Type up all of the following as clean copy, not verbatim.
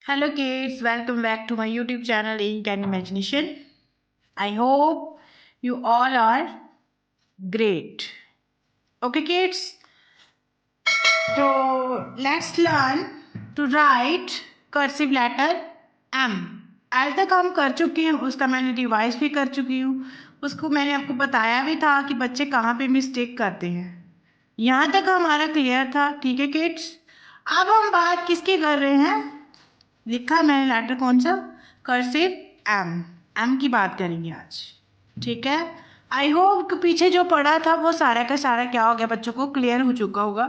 Hello kids, welcome back to my YouTube channel Ink and Imagination. I hope you all are great. Okay kids, so let's learn to write cursive letter M. आज तक हम कर चुके हैं, उसका मैंने revise भी कर चुकी हूँ। उसको मैंने आपको बताया भी था कि बच्चे कहाँ पे मिस्टेक करते हैं। यहाँ तक हमारा क्लियर था, ठीक है किड्स। अब हम बात किसकी कर रहे हैं? लिखा मैंने लेटर कौन सा? Cursive M. एम की बात करेंगे आज, ठीक है। आई होप कि पीछे जो पढ़ा था वो सारा का सारा क्या हो गया, बच्चों को क्लियर हो चुका होगा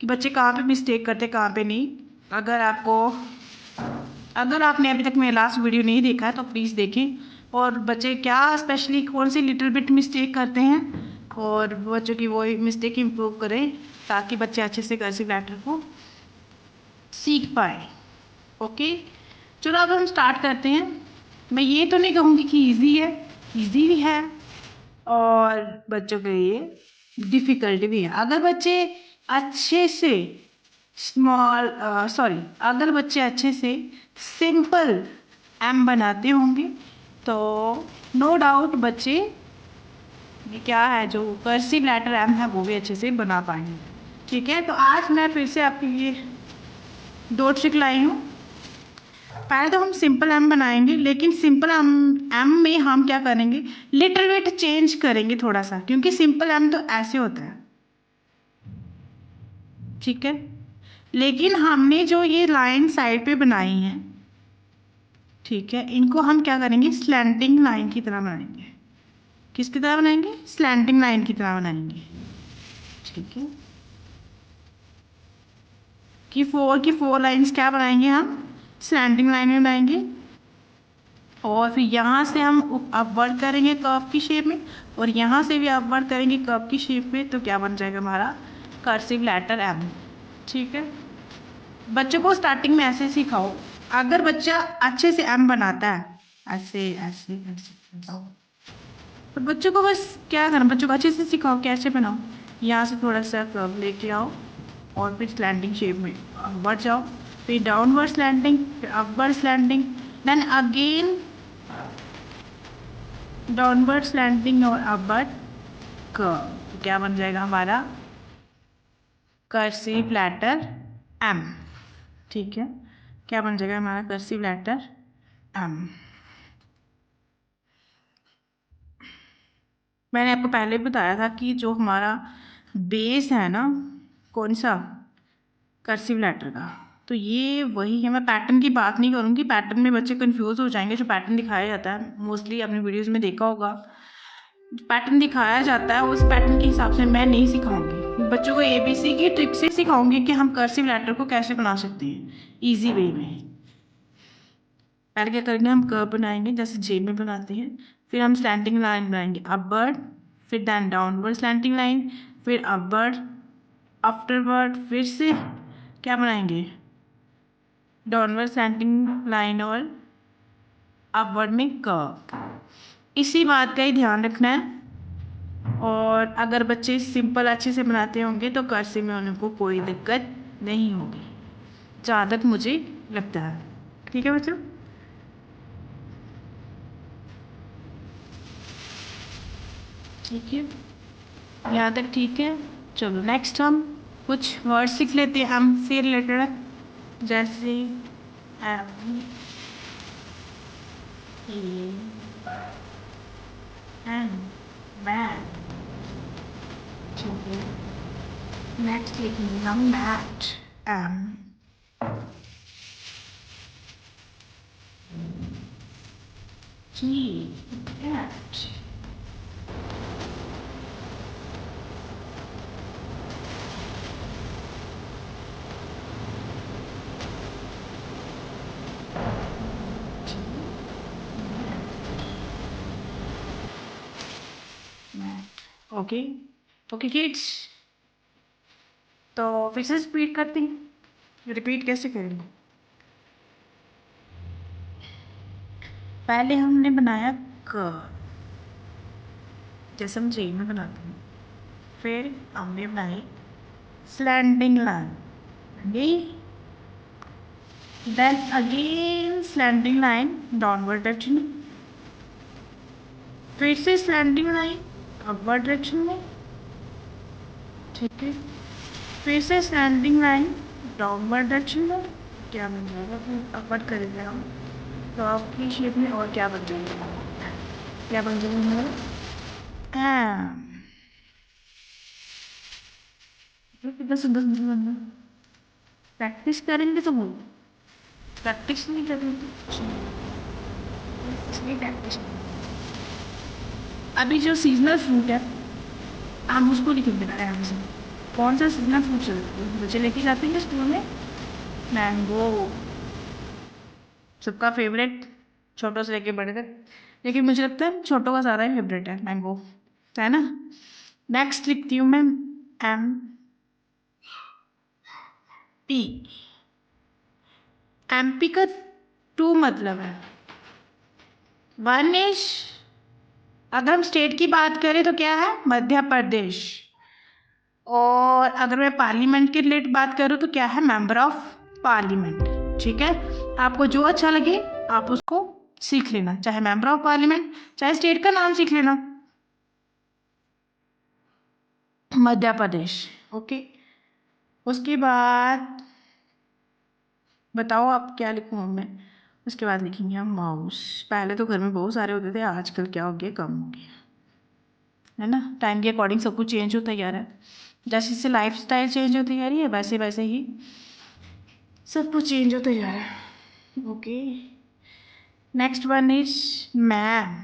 कि बच्चे कहाँ पे मिस्टेक करते कहाँ पे नहीं। अगर आपने अभी तक मेरा लास्ट वीडियो नहीं देखा है तो प्लीज़ देखें, और बच्चे क्या स्पेशली कौन सी लिटिल बिट मिस्टेक करते हैं और बच्चों की वो मिस्टेक इम्प्रूव करें ताकि बच्चे अच्छे से कर्सिव लेटर को सीख पाए। ओके, चलो अब हम स्टार्ट करते हैं। मैं ये तो नहीं कहूँगी कि इजी है, इजी भी है और बच्चों के लिए डिफ़िकल्ट भी है। अगर बच्चे अच्छे से अगर बच्चे अच्छे से सिंपल एम बनाते होंगे तो नो डाउट बच्चे ये क्या है जो कर्सिव लेटर एम है वो भी अच्छे से बना पाएंगे, ठीक है। तो आज मैं फिर से आपके लिए दो ट्रिक लाई हूँ। पहले तो हम सिंपल एम बनाएंगे, लेकिन सिंपल एम में हम क्या करेंगे, लिटिल बिट चेंज करेंगे थोड़ा सा, क्योंकि सिंपल एम तो ऐसे होता है, ठीक है। लेकिन हमने जो ये लाइन साइड पे बनाई है, ठीक है, इनको हम क्या करेंगे, स्लैंटिंग लाइन की तरह बनाएंगे। किसकी तरह बनाएंगे? स्लैंटिंग लाइन की तरह बनाएंगे, ठीक है। की फोर लाइंस क्या बनाएंगे हम? स्लैंटिंग लाइन में बनाएंगे, और फिर यहाँ से हम अपवर्ड करेंगे कर्व की शेप में, और यहाँ से भी अपवर्ड करेंगे कर्व की शेप में, तो क्या बन जाएगा हमारा कर्सिव लेटर एम, ठीक है। बच्चों को स्टार्टिंग में ऐसे सिखाओ। अगर बच्चा अच्छे से एम बनाता है, ऐसे ऐसे ऐसे बनाओ, तो बच्चों को बस क्या करना, बच्चों को अच्छे से सिखाओ कैसे बनाओ। यहाँ से थोड़ा सा कर्व लेके आओ और फिर स्लैंडिंग शेप में अपवर्ड जाओ, फिर डाउनवर्ड स्लैंडिंग, फिर upward slanting, then again downward slanting और अपवर्ड कर्व। क्या बन जाएगा हमारा कर्सिव लेटर एम, ठीक है। क्या बन जाएगा हमारा कर्सिव लेटर एम? मैंने आपको पहले बताया था कि जो हमारा बेस है ना, कौन सा, कर्सिव लेटर का, तो ये वही है। मैं पैटर्न की बात नहीं करूँगी, पैटर्न में बच्चे कंफ्यूज हो जाएंगे। जो पैटर्न दिखाया जाता है मोस्टली आपने वीडियोस में देखा होगा, पैटर्न दिखाया जाता है उस पैटर्न के हिसाब से मैं नहीं सिखाऊंगी। बच्चों को एबीसी की ट्रिक से सिखाऊंगी कि हम कर्सिव लेटर को कैसे बना सकते हैं इजी वे में। पहले क्या करेंगे, हम कर्व बनाएंगे जैसे जे में बनाते हैं, फिर हम स्लैंटिंग लाइन बनाएंगे अपवर्ड, फिर दैन डाउनवर्ड स्लैंटिंग लाइन, फिर अपवर्ड, आफ्टरवर्ड फिर से क्या बनाएंगे, डाउनवर्ड स्लैंटिंग लाइन और अपवर्ड में कर्व। इसी बात का ही ध्यान रखना है। और अगर बच्चे सिंपल अच्छे से बनाते होंगे तो कर्सिव में उनको कोई दिक्कत नहीं होगी, जहाँ तक मुझे लगता है, ठीक है बच्चों। ठीक है, यहाँ तक ठीक है। चलो नेक्स्ट हम कुछ वर्ड सीख लेते हैं हम से रिलेटेड, जैसे एम एंड मैट, ठीक है। नेक्स्ट लिखेंगे हम मैट, एम की मैट, ओके। ओके किड्स, तो फिर से रिपीट करते हैं। रिपीट कैसे करेंगे, पहले हमने बनाया क, जैसे हम जे में बनाते हैं, फिर हमने बनाई स्लैंडिंग लाइन, ये then again slanting line downward direction में, फिर से स्लैंडिंग लाइन अपवर्ड डायरेक्शन में, ठीक है, फिर से स्लैंडिंग लाइन डाउनवर्ड डायरेक्शन में। क्या बन जाएगा फिर अपवर्ड करेंगे हम तो आपकी शेप में, और क्या बन जाएगा, क्या बन जाएगा कितना सुंदर सुंदर बनना। प्रैक्टिस करेंगे तो बोल, प्रैक्टिस नहीं करेंगे तो कुछ नहीं प्रैक्टिस। अभी जो सीजनल फ्रूट है हम उसको लिख देना है हमसे, कौन सा सीजनल फ्रूट चल बच्चे लेके जाते हैं स्कूल में, मैंगो, सबका फेवरेट, छोटों से लेके बड़े तक, लेकिन मुझे लगता है छोटों का ज़्यादा ही फेवरेट है मैंगो, है ना। नेक्स्ट लिखती हूँ मैं MP। MP का 2 मतलब है, वन इज, अगर हम स्टेट की बात करें तो क्या है, मध्य प्रदेश, और अगर मैं पार्लियामेंट के रिलेटेड बात करूँ तो क्या है, मेंबर ऑफ पार्लियामेंट। ठीक है, आपको जो अच्छा लगे आप उसको सीख लेना, चाहे मेंबर ऑफ पार्लियामेंट, चाहे स्टेट का नाम सीख लेना, मध्य प्रदेश। ओके, उसके बाद बताओ आप क्या लिखूँ मैं, उसके बाद लिखेंगे हम माउस। पहले तो घर में बहुत सारे होते थे, आजकल क्या हो गया, कम हो गया, है ना। टाइम के अकॉर्डिंग सब कुछ चेंज होता जा रहा है, जैसे जैसे लाइफ स्टाइल चेंज होती जा रही है वैसे वैसे ही सब कुछ चेंज होता जा रहा है। Okay, next one is ma'am.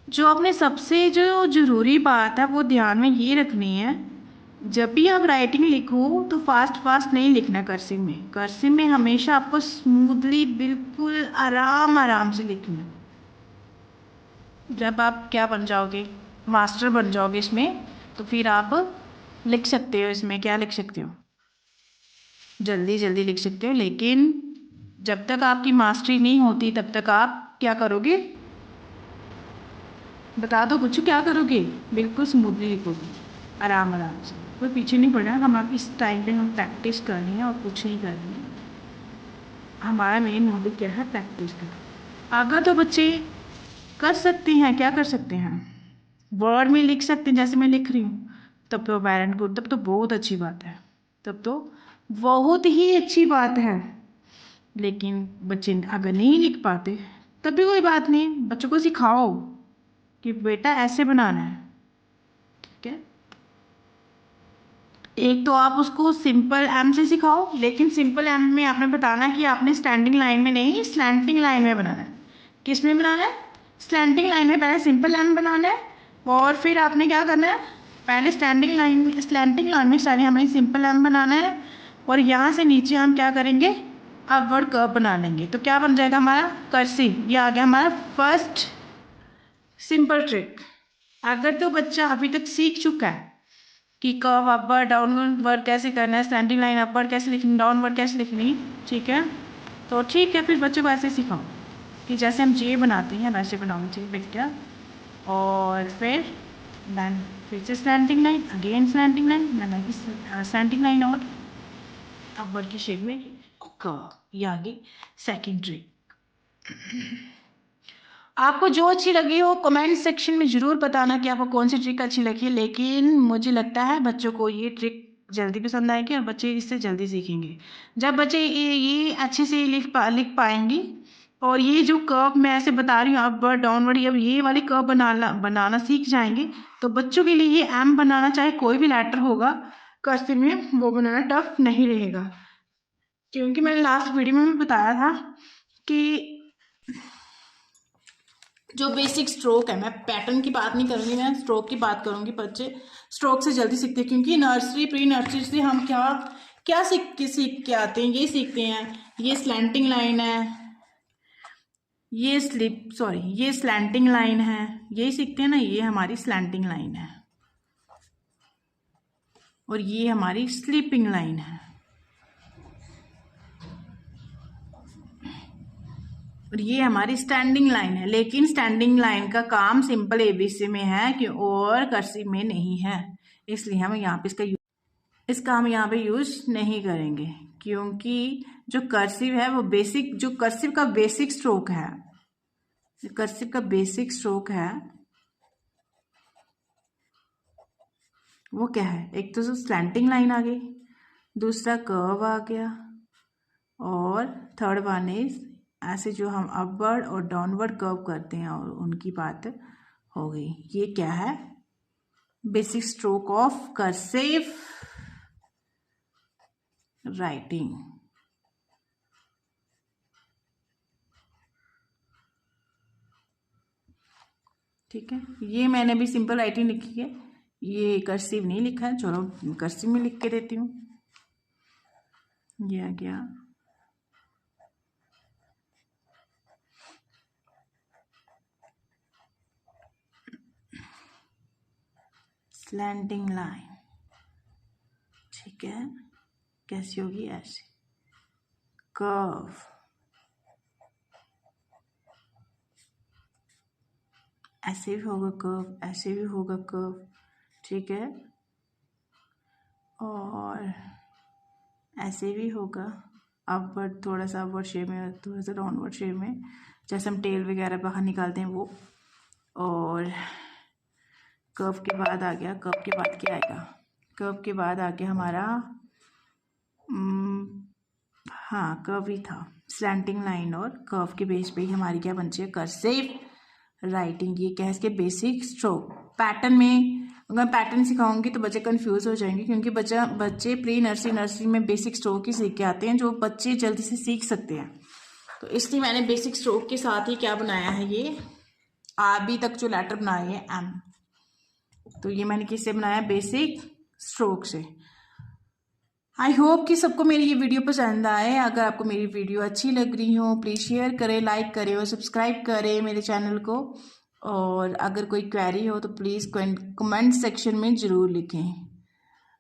जो आपने सबसे जो ज़रूरी बात है वो ध्यान में ये रखनी है, जब भी आप राइटिंग लिखो तो फास्ट फास्ट नहीं लिखना कर्सिव में, कर्सिव में हमेशा आपको स्मूथली बिल्कुल आराम आराम से लिखना है। जब आप क्या बन जाओगे, मास्टर बन जाओगे इसमें, तो फिर आप लिख सकते हो, इसमें क्या लिख सकते हो, जल्दी जल्दी लिख सकते हो, लेकिन जब तक आपकी मास्टरी नहीं होती तब तक आप क्या करोगे, बता दो कुछ, क्या करोगे, बिल्कुल स्मूथली लिखोगे, आराम आराम से, कोई पीछे नहीं पड़ रहा। हम आप इस टाइम पे हम प्रैक्टिस करनी है और कुछ नहीं करनी है, हमारा मेन मोटिव क्या है, प्रैक्टिस करना। अगर तो बच्चे कर सकते हैं, क्या कर सकते हैं, वर्ड में लिख सकते हैं जैसे मैं लिख रही हूँ, तब तो वेरी गुड, तब तो बहुत अच्छी बात है, तब तो बहुत ही अच्छी बात है। लेकिन बच्चे अगर नहीं लिख पाते तब भी कोई बात नहीं, बच्चों को सिखाओ कि बेटा ऐसे बनाना है, ठीक है। एक तो आप उसको सिंपल एम से सिखाओ, लेकिन सिंपल एम में आपने बताना है कि आपने स्टैंडिंग लाइन में नहीं, स्लैंटिंग लाइन में बनाना है। किस में बनाना है, स्लैंटिंग लाइन में। पहले सिंपल एम बनाना है और फिर आपने क्या करना है, पहले स्टैंडिंग लाइन, स्लैंटिंग लाइन में सारे हमें सिंपल एम बनाना है, और यहाँ से नीचे हम क्या करेंगे, अपवर्ड कर्व बना लेंगे, तो क्या बन जाएगा हमारा कर्सिव। ये आ गया हमारा फर्स्ट सिंपल ट्रिक। अगर तो बच्चा अभी तक सीख चुका है कि कर्व अपवर्ड डाउनवर्ड कैसे करना है, स्टैंडिंग लाइन अपवर्ड कैसे लिखनी, डाउनवर्ड कैसे लिखनी, ठीक है, तो ठीक है, फिर बच्चों को ऐसे सिखाओ कि जैसे हम जे बनाते हैं वैसे बनाओ, जे बेटा, और फिर से slanting line, again slanting line, slanting line और अपवर्ड की शेप में कर्व। ये आगे सेकेंड ट्रिक। आपको जो अच्छी लगी हो कमेंट सेक्शन में ज़रूर बताना कि आपको कौन सी ट्रिक अच्छी लगी, लेकिन मुझे लगता है बच्चों को ये ट्रिक जल्दी पसंद आएगी और बच्चे इससे जल्दी सीखेंगे। जब बच्चे ये अच्छे से लिख पाएंगे, और ये जो कर्व मैं ऐसे बता रही हूँ अपवर्ड डाउनवर्ड, अब ये वाली कर्व बनाना सीख जाएंगे तो बच्चों के लिए ये एम बनाना, चाहे कोई भी लेटर होगा कर्सिव में, वो बनाना टफ नहीं रहेगा। क्योंकि मैंने लास्ट वीडियो में भी बताया था कि जो बेसिक स्ट्रोक है, मैं पैटर्न की बात नहीं करूँगी, मैं स्ट्रोक की बात करूँगी। बच्चे स्ट्रोक से जल्दी सीखते हैं, क्योंकि नर्सरी प्री नर्सरी से हम क्या क्या सीख के आते हैं, ये सीखते हैं, ये स्लैंटिंग लाइन है, ये स्लैंटिंग लाइन है, यही सीखते हैं ना, ये हमारी स्लैंटिंग लाइन है और ये हमारी स्लीपिंग लाइन है। और ये हमारी स्टैंडिंग लाइन है, लेकिन स्टैंडिंग लाइन का काम सिंपल एबीसी में है कि और कर्सिव में नहीं है, इसलिए हम यहाँ पे इसका हम यहाँ पे यूज नहीं करेंगे, क्योंकि जो कर्सिव है वो बेसिक, जो कर्सिव का बेसिक स्ट्रोक है, कर्सिव का बेसिक स्ट्रोक है वो क्या है, एक तो जो स्लैंटिंग लाइन आ गई, दूसरा कर्व आ गया, और थर्ड वन इज ऐसे जो हम अपवर्ड और डाउनवर्ड कर्व करते हैं और उनकी बात हो गई। ये क्या है, basic stroke of cursive writing. ठीक है, ये मैंने भी सिंपल राइटिंग लिखी है, ये कर्सिव नहीं लिखा है, चलो कर्सिव में लिख के देती हूँ। ये आ गया स्लैंटिंग लाइन। ठीक है, कैसी होगी, ऐसे कर्व, ऐसे भी होगा कर्व, ऐसे भी होगा कर्व। ठीक है, और ऐसे भी होगा अपवर्ड, थोड़ा सा अपवर्ड शेप में, थोड़ा सा डाउनवर्ड शेप में, जैसे हम टेल वगैरह बाहर निकालते हैं वो। और कर्व के बाद आ गया, कर्व के बाद क्या आएगा, कर्व के बाद आ गया हमारा हाँ कर्व ही था, स्लैंटिंग लाइन और कर्व के बेस पे ही हमारी क्या बनती है, कर्सिव राइटिंग। ये क्या है, इसके बेसिक स्ट्रोक। पैटर्न में अगर पैटर्न सिखाऊंगी तो बच्चे कंफ्यूज हो जाएंगे, क्योंकि बच्चे प्री नर्सरी में बेसिक स्ट्रोक ही सीख के आते हैं, जो बच्चे जल्दी से सीख सकते हैं। तो इसलिए मैंने बेसिक स्ट्रोक के साथ ही क्या बनाया है, ये अभी तक जो लेटर बनाए हैं एम, तो ये मैंने किससे बनाया, बेसिक स्ट्रोक से। आई होप कि सबको मेरी ये वीडियो पसंद आए। अगर आपको मेरी वीडियो अच्छी लग रही हो प्लीज़ शेयर करें, लाइक करें और सब्सक्राइब करें मेरे चैनल को। और अगर कोई क्वेरी हो तो प्लीज़ कमेंट सेक्शन में ज़रूर लिखें।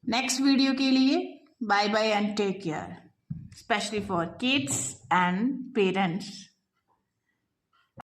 नेक्स्ट वीडियो के लिए bye bye and take care, specially for kids and parents.